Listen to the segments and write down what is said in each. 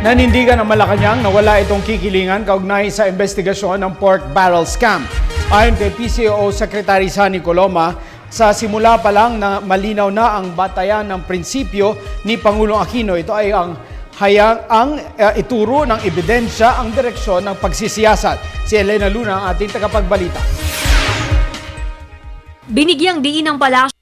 Nanindigan ng Malacanang na wala itong kikilingan kaugnay sa investigasyon ng pork barrel scam. Ayon kay PCOO Secretary Sunny Coloma, sa simula pa lang na malinaw na ang batayan ng prinsipyo ni Pangulong Aquino. Ito ay ang ituro ng ebidensya ang direksyon ng pagsisiyasat. Si Elena Luna ang ating tagapagbalita. Binigyang diin ng palasyo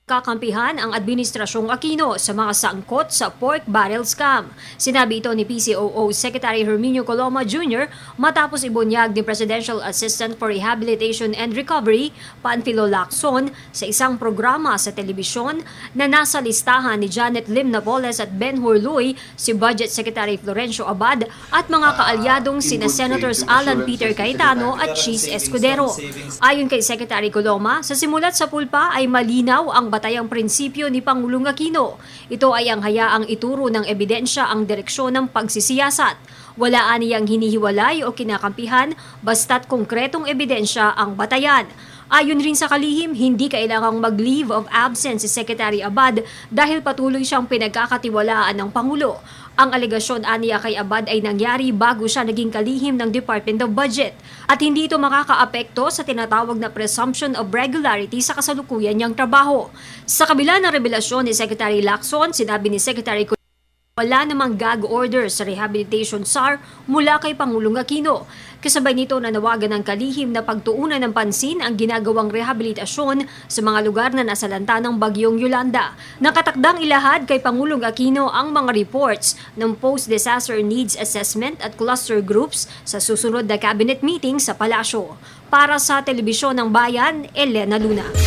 kakampihan ang Administrasyong Aquino sa mga sangkot sa pork barrel scam. Sinabi ito ni PCOO Secretary Herminio Coloma Jr. matapos ibunyag ni Presidential Assistant for Rehabilitation and Recovery, Panfilo Lacson, sa isang programa sa telebisyon na nasa listahan ni Janet Lim Napoles at Ben Hurluy, si Budget Secretary Florencio Abad at mga kaalyadong sina Senators Alan Peter Cayetano at Chis Escudero. Ayon kay Secretary Coloma, sa simulat sa pulpa ay malinaw ang batayang prinsipyo ni Pangulong Aquino. Ito ay ang hayaang ituro ng ebidensya ang direksyon ng pagsisiyasat. Wala aniyang hinihiwalay o kinakampihan basta't konkretong ebidensya ang batayan. Ayon rin sa kalihim, hindi kailangang mag-leave of absence si Secretary Abad dahil patuloy siyang pinagkakatiwalaan ng Pangulo. Ang alegasyon aniya kay Abad ay nangyari bago siya naging kalihim ng Department of Budget at hindi ito makakaapekto sa tinatawag na presumption of regularity sa kasalukuyan niyang trabaho. Sa kabila ng revelasyon ni Secretary Lacson, sinabi ni Secretary wala namang gag order sa rehabilitation SAR mula kay Pangulong Aquino. Kasabay nito nanawagan ng kalihim na pagtuunan ng pansin ang ginagawang rehabilitasyon sa mga lugar na nasalanta ng Bagyong Yolanda. Nakatakdang ilahad kay Pangulong Aquino ang mga reports ng Post-Disaster Needs Assessment at Cluster Groups sa susunod na cabinet meeting sa Palasyo. Para sa Telebisyon ng Bayan, Elena Luna.